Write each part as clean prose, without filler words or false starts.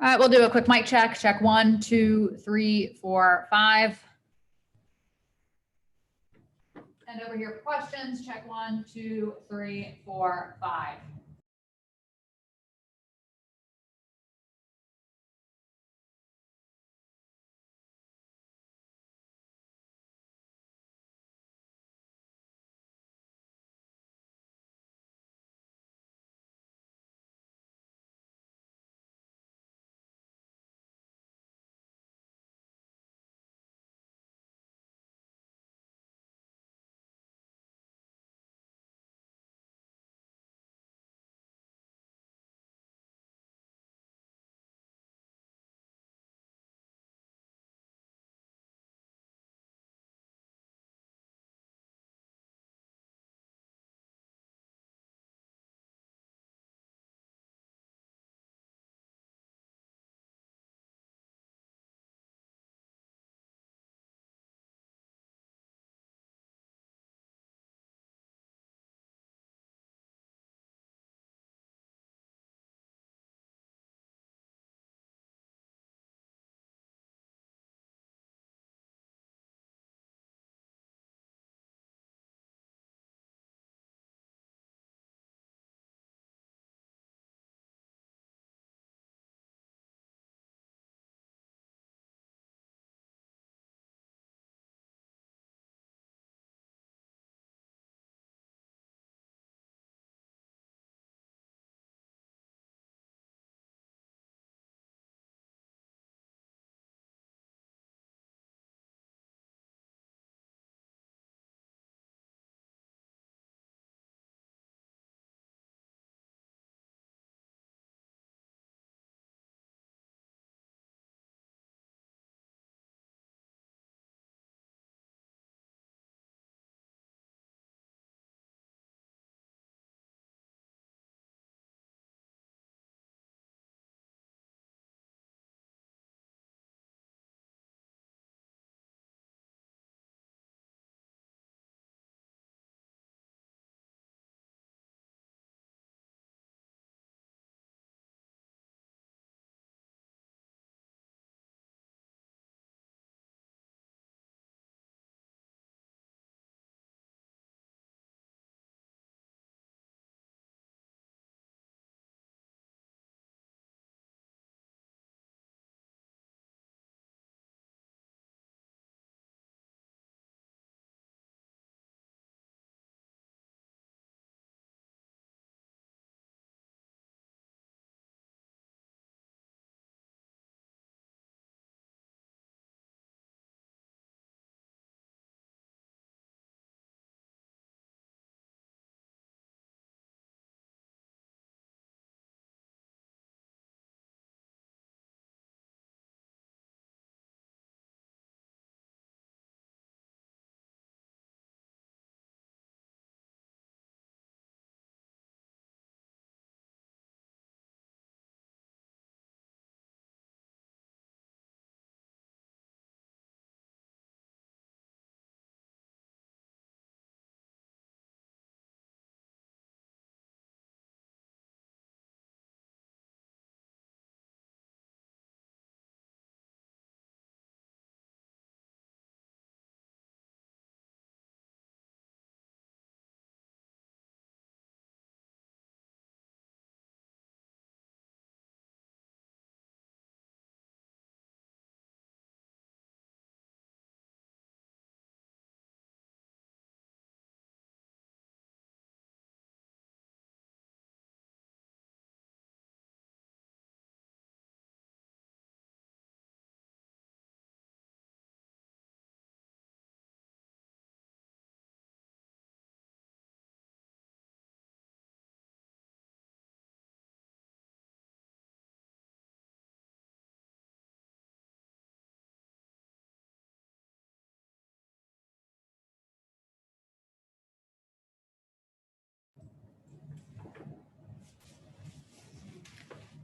All right, we'll do a quick mic check. Check 1, 2, 3, 4, 5. And over here for questions, check 1, 2, 3, 4, 5.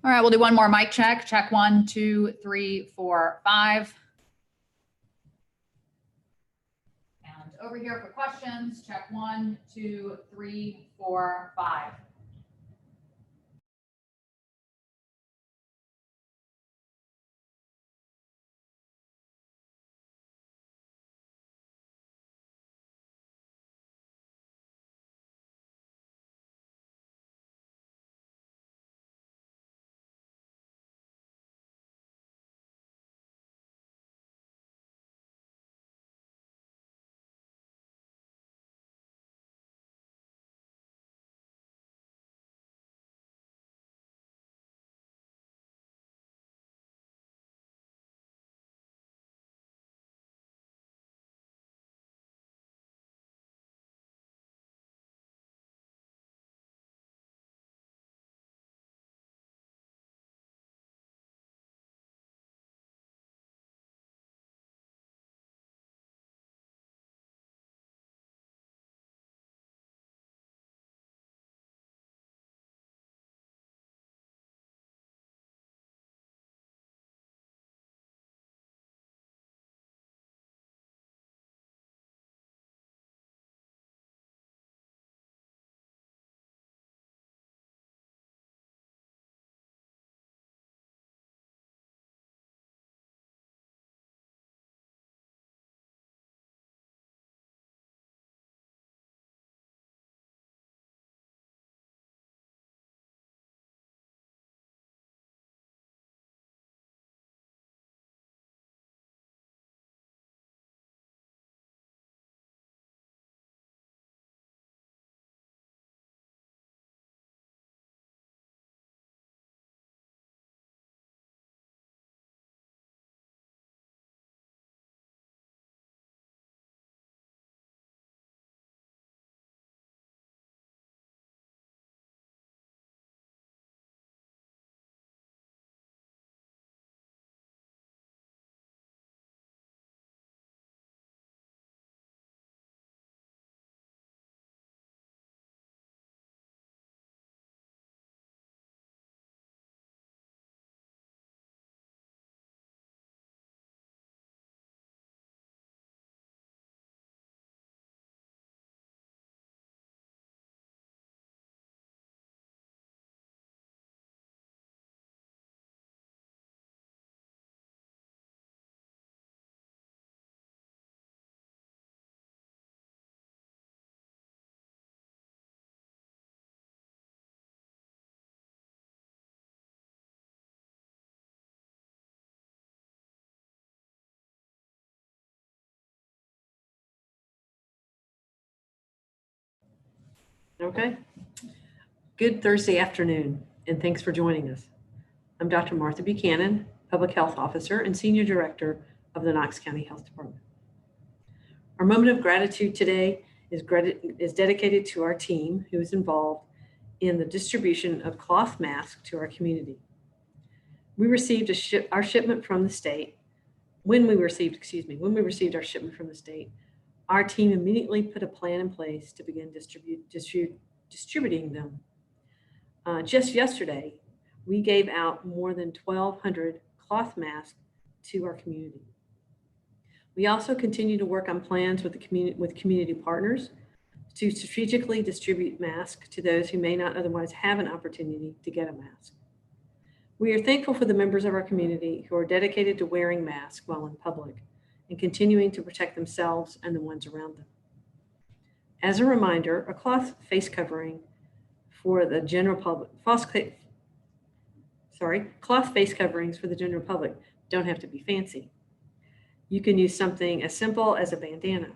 All right, we'll do one more mic check. Check 1, 2, 3, 4, 5. And over here for questions, check 1, 2, 3, 4, 5. Okay. Good Thursday afternoon, and thanks for joining us. I'm Dr. Martha Buchanan, Public Health Officer and Senior Director of the Knox County Health Department. Our moment of gratitude today is dedicated to our team who is involved in the distribution of cloth masks to our community. We received our shipment from the state. When we received our shipment from the state, our team immediately put a plan in place to begin distributing them. Just yesterday, we gave out more than 1,200 cloth masks to our community. We also continue to work on plans with community partners to strategically distribute masks to those who may not otherwise have an opportunity to get a mask. We are thankful for the members of our community who are dedicated to wearing masks while in public and continuing to protect themselves and the ones around them. As a reminder, a cloth face covering for the general public, cloth face coverings for the general public don't have to be fancy. You can use something as simple as a bandana.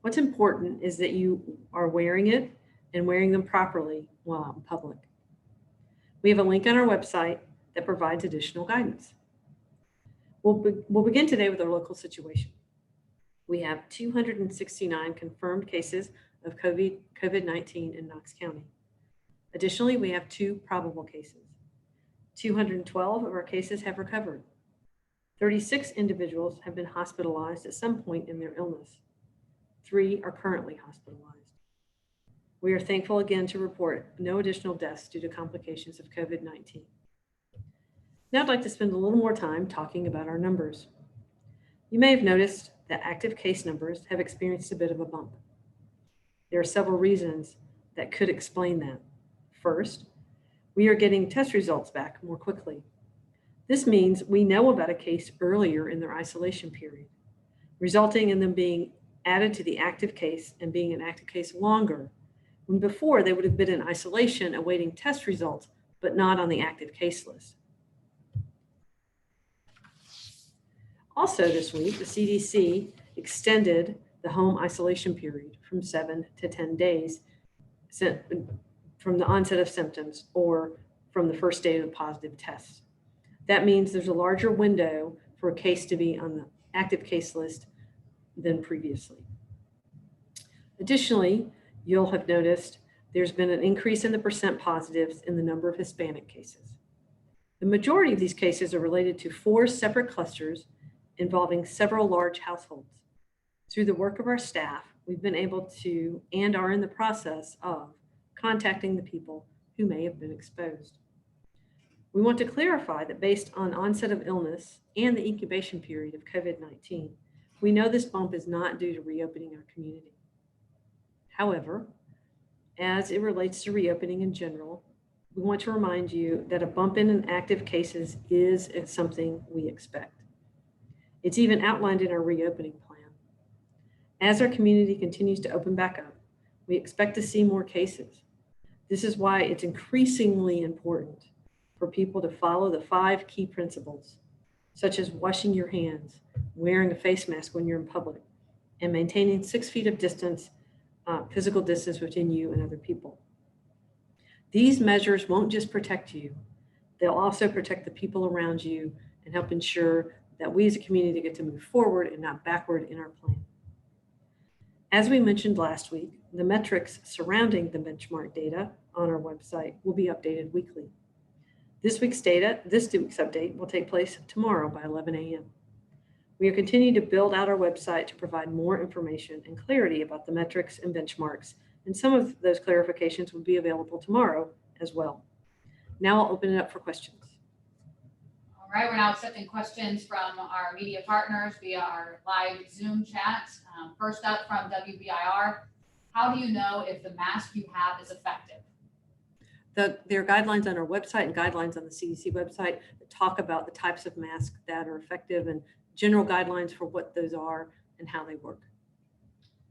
What's important is that you are wearing it and wearing them properly while out in public. We have a link on our website that provides additional guidance. We'll begin today with our local situation. We have 269 confirmed cases of COVID-19 in Knox County. Additionally, we have 2 probable cases. 212 of our cases have recovered. 36 individuals have been hospitalized at some point in their illness. 3 are currently hospitalized. We are thankful again to report no additional deaths due to complications of COVID-19. Now I'd like to spend a little more time talking about our numbers. You may have noticed that active case numbers have experienced a bit of a bump. There are several reasons that could explain that. First, we are getting test results back more quickly. This means we know about a case earlier in their isolation period, resulting in them being added to the active case and being an active case longer, when before they would have been in isolation awaiting test results, but not on the active case list. Also this week, the CDC extended the home isolation period from 7 to 10 days from the onset of symptoms or from the first day of the positive test. That means there's a larger window for a case to be on the active case list than previously. Additionally, you'll have noticed there's been an increase in the percent positives in the number of Hispanic cases. The majority of these cases are related to 4 separate clusters involving several large households. Through the work of our staff, we've been able to and are in the process of contacting the people who may have been exposed. We want to clarify that based on onset of illness and the incubation period of COVID-19, we know this bump is not due to reopening our community. However, as it relates to reopening in general, we want to remind you that a bump in active cases is something we expect. It's even outlined in our reopening plan. As our community continues to open back up, we expect to see more cases. This is why it's increasingly important for people to follow the 5 key principles, such as washing your hands, wearing a face mask when you're in public, and maintaining 6 feet of distance, physical distance between you and other people. These measures won't just protect you, they'll also protect the people around you and help ensure that we as a community get to move forward and not backward in our plan. As we mentioned last week, the metrics surrounding the benchmark data on our website will be updated weekly. This week's update will take place tomorrow by 11 a.m. We are continuing to build out our website to provide more information and clarity about the metrics and benchmarks, and some of those clarifications will be available tomorrow as well. Now I'll open it up for questions. All right, we're now accepting questions from our media partners via our live Zoom chat. First up from WBIR, how do you know if the mask you have is effective? There are guidelines on our website and guidelines on the CDC website that talk about the types of masks that are effective and general guidelines for what those are and how they work.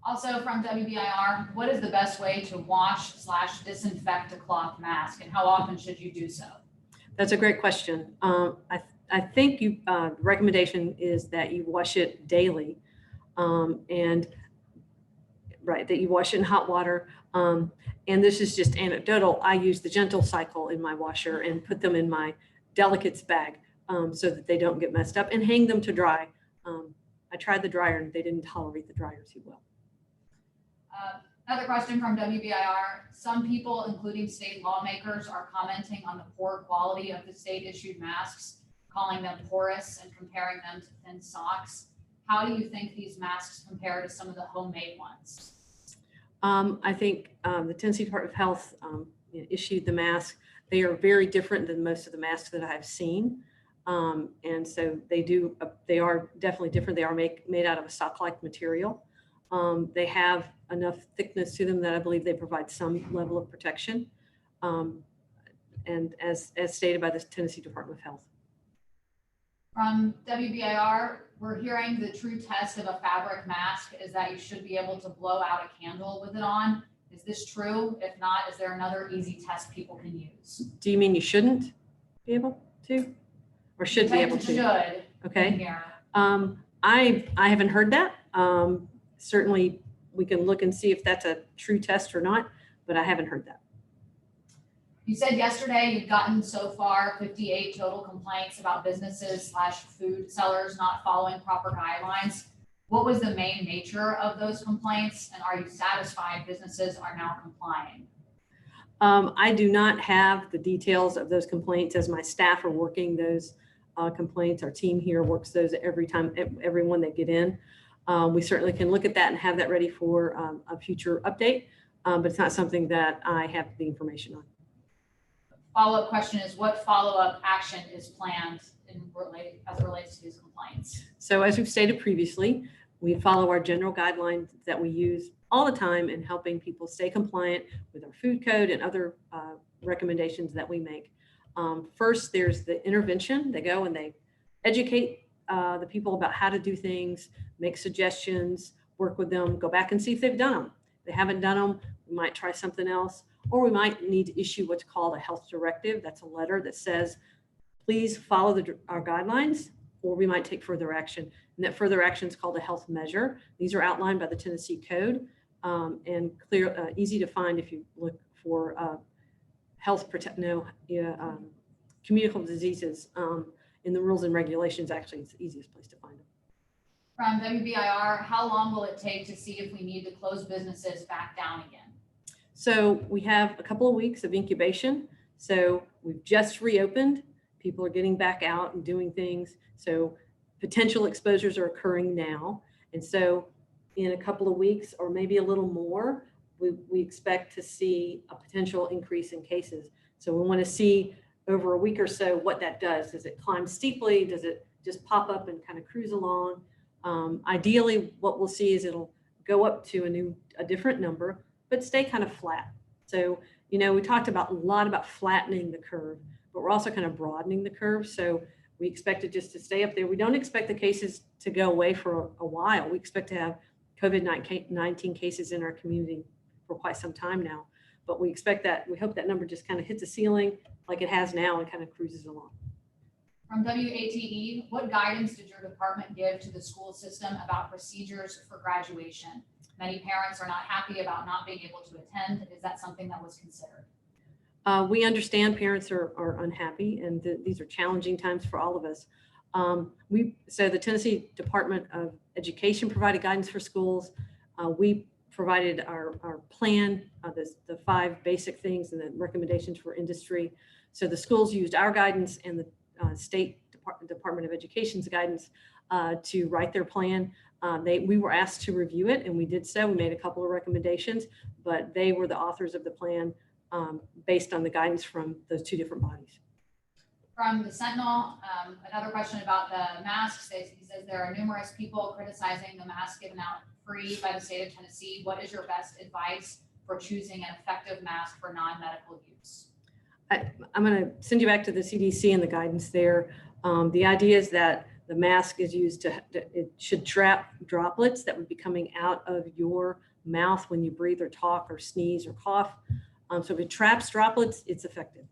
Also from WBIR, what is the best way to wash/disinfect a cloth mask, and how often should you do so? That's a great question. I think the recommendation is that you wash it daily, and right, that you wash it in hot water. And this is just anecdotal. I use the gentle cycle in my washer and put them in my delicates bag so that they don't get messed up, and hang them to dry. I tried the dryer and they didn't tolerate the dryer too well. Another question from WBIR. Some people, including state lawmakers, are commenting on the poor quality of the state-issued masks, calling them porous and comparing them to thin socks. How do you think these masks compare to some of the homemade ones? I think the Tennessee Department of Health issued the mask. They are very different than most of the masks that I've seen. And so they are definitely different. They are made out of a sock-like material. They have enough thickness to them that I believe they provide some level of protection. And as stated by the Tennessee Department of Health. From WBIR, we're hearing the true test of a fabric mask is that you should be able to blow out a candle with it on. Is this true? If not, is there another easy test people can use? Do you mean you shouldn't be able to, or should be able to? Should. Okay. I haven't heard that. Certainly, we can look and see if that's a true test or not, but I haven't heard that. You said yesterday you've gotten so far 58 total complaints about businesses/food sellers not following proper guidelines. What was the main nature of those complaints, and are you satisfied businesses are now complying? I do not have the details of those complaints, as my staff are working those complaints. Our team here works those every one they get in. We certainly can look at that and have that ready for a future update, but it's not something that I have the information on. Follow-up question is, what follow-up action is planned as it relates to these complaints? So as we've stated previously, we follow our general guidelines that we use all the time in helping people stay compliant with our food code and other recommendations that we make. First, there's the intervention. They go and they educate the people about how to do things, make suggestions, work with them, go back and see if they've done them. If they haven't done them, we might try something else. Or we might need to issue what's called a health directive. That's a letter that says, please follow our guidelines, or we might take further action. And that further action is called a health measure. These are outlined by the Tennessee Code and easy to find if you look for communicable diseases in the rules and regulations. Actually, it's the easiest place to find them. From WBIR, how long will it take to see if we need to close businesses back down again? So we have a couple of weeks of incubation. So we've just reopened. People are getting back out and doing things. So potential exposures are occurring now. And so in a couple of weeks or maybe a little more, we expect to see a potential increase in cases. So we want to see over a week or so what that does. Does it climb steeply? Does it just pop up and kind of cruise along? Ideally, what we'll see is it'll go up to a different number, but stay kind of flat. So, we talked a lot about flattening the curve, but we're also kind of broadening the curve. So we expect it just to stay up there. We don't expect the cases to go away for a while. We expect to have COVID-19 cases in our community for quite some time now, but we hope that number just kind of hits a ceiling like it has now and kind of cruises along. From WATE, what guidance did your department give to the school system about procedures for graduation? Many parents are not happy about not being able to attend. Is that something that was considered? We understand parents are unhappy, and these are challenging times for all of us. So the Tennessee Department of Education provided guidance for schools. We provided our plan, the 5 basic things and the recommendations for industry. So the schools used our guidance and the State Department of Education's guidance to write their plan. We were asked to review it, and we did so. We made a couple of recommendations, but they were the authors of the plan based on the guidance from those 2 different bodies. From the Sentinel, another question about the masks. He says there are numerous people criticizing the mask given out free by the state of Tennessee. What is your best advice for choosing an effective mask for non-medical use? I'm going to send you back to the CDC and the guidance there. The idea is that the mask is used it should trap droplets that would be coming out of your mouth when you breathe or talk or sneeze or cough. So if it traps droplets, it's effective.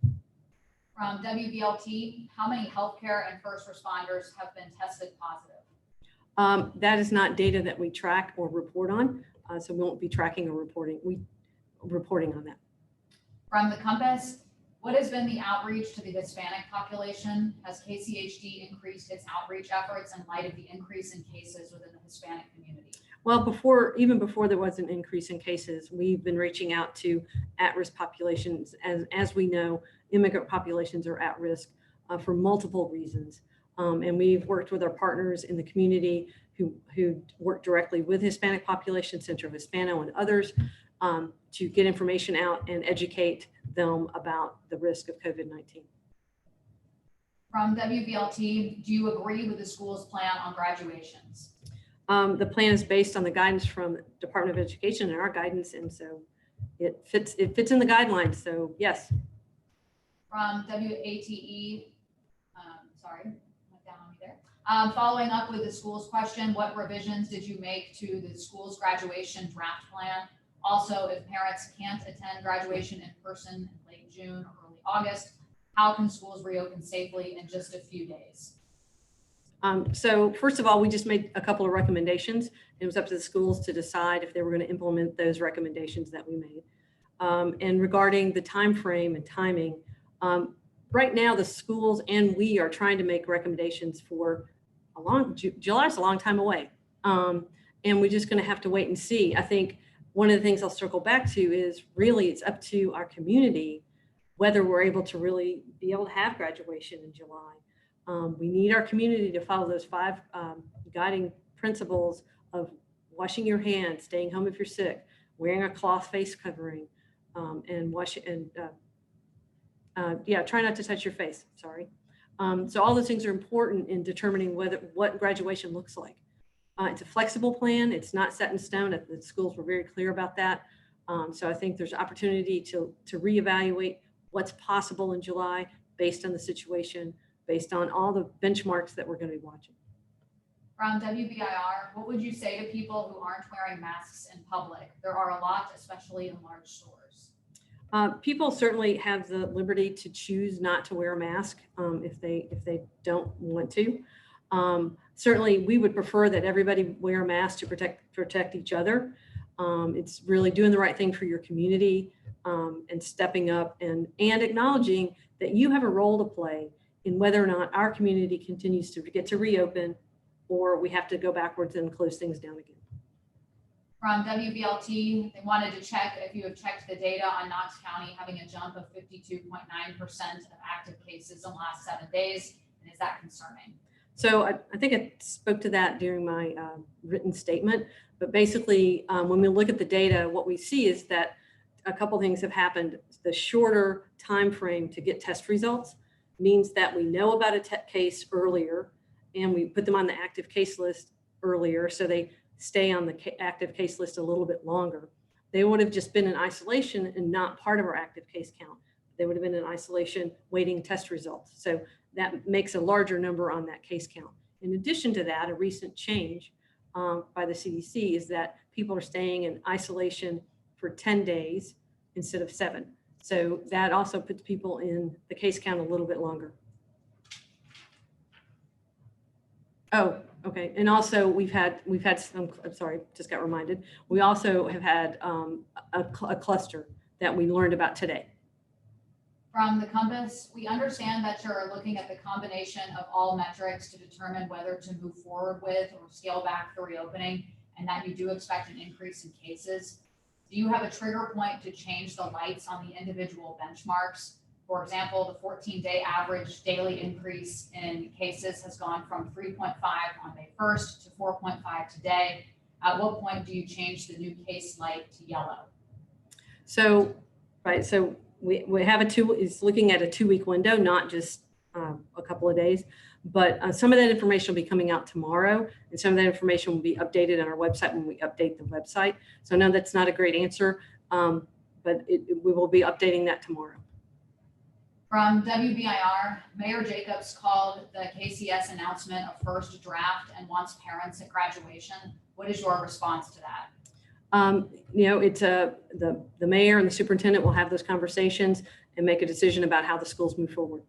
From WBLT, how many healthcare and first responders have been tested positive? That is not data that we track or report on. So we won't be tracking or reporting on that. From the Compass, what has been the outreach to the Hispanic population? Has KCHD increased its outreach efforts in light of the increase in cases within the Hispanic community? Well, even before there was an increase in cases, we've been reaching out to at-risk populations. As we know, immigrant populations are at risk for multiple reasons. And we've worked with our partners in the community who work directly with Hispanic populations, Centro Hispano and others, to get information out and educate them about the risk of COVID-19. From WVLT, do you agree with the school's plan on graduations? The plan is based on the guidance from the Department of Education and our guidance, and so it fits in the guidelines. So yes. From WATE, sorry, went down on me there. Following up with the school's question, what revisions did you make to the school's graduation draft plan? Also, if parents can't attend graduation in person in late June or early August, how can schools reopen safely in just a few days? So first of all, we just made a couple of recommendations. It was up to the schools to decide if they were going to implement those recommendations that we made. And regarding the time frame and timing, right now the schools and we are trying to make recommendations for July is a long time away. And we're just going to have to wait and see. I think one of the things I'll circle back to is really it's up to our community whether we're able to really be able to have graduation in July. We need our community to follow those 5 guiding principles of washing your hands, staying home if you're sick, wearing a cloth face covering, and try not to touch your face. Sorry. So all those things are important in determining what graduation looks like. It's a flexible plan. It's not set in stone. The schools were very clear about that. So I think there's opportunity to reevaluate what's possible in July based on the situation, based on all the benchmarks that we're going to be watching. From WBIR, what would you say to people who aren't wearing masks in public? There are a lot, especially in large stores. People certainly have the liberty to choose not to wear a mask if they don't want to. Certainly, we would prefer that everybody wear a mask to protect each other. It's really doing the right thing for your community and stepping up and acknowledging that you have a role to play in whether or not our community continues to get to reopen or we have to go backwards and close things down again. From WVLT, they wanted to check if you have checked the data on Knox County having a jump of 52.9% of active cases in the last 7 days, and is that concerning? So I think I spoke to that during my written statement, but basically when we look at the data, what we see is that a couple things have happened. The shorter time frame to get test results means that we know about a case earlier and we put them on the active case list earlier, so they stay on the active case list a little bit longer. They would have just been in isolation and not part of our active case count. They would have been in isolation waiting test results. So that makes a larger number on that case count. In addition to that, a recent change by the CDC is that people are staying in isolation for 10 days instead of 7. So that also puts people in the case count a little bit longer. Oh, okay. And also we've had some, I'm sorry, just got reminded. We also have had a cluster that we learned about today. From the Compass, we understand that you're looking at the combination of all metrics to determine whether to move forward with or scale back the reopening, and that you do expect an increase in cases. Do you have a trigger point to change the lights on the individual benchmarks? For example, the 14-day average daily increase in cases has gone from 3.5 on May 1st to 4.5 today. At what point do you change the new case light to yellow? So, right, so we have is looking at a 2-week window, not just a couple of days, but some of that information will be coming out tomorrow, and some of that information will be updated on our website when we update the website. So no, that's not a great answer, but we will be updating that tomorrow. From WBIR, Mayor Jacobs called the KCS announcement a first draft and wants parents at graduation. What is your response to that? It's the mayor and the superintendent will have those conversations and make a decision about how the schools move forward.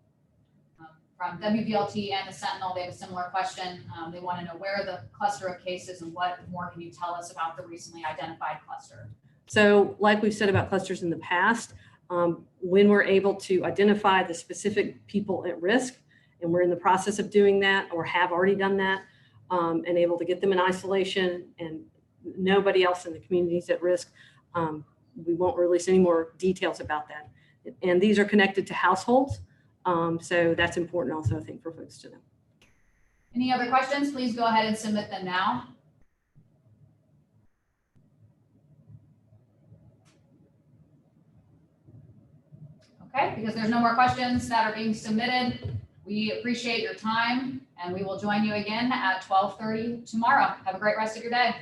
from WVLT and the Sentinel. They have a similar question. They want to know where the cluster of cases and what more can you tell us about the recently identified cluster? So like we've said about clusters in the past, when we're able to identify the specific people at risk, and we're in the process of doing that or have already done that, and able to get them in isolation and nobody else in the community is at risk, we won't release any more details about that. And these are connected to households. So that's important also, I think, for folks to know. Any other questions? Please go ahead and submit them now. Okay, because there's no more questions that are being submitted, we appreciate your time and we will join you again at 12:30 tomorrow. Have a great rest of your day.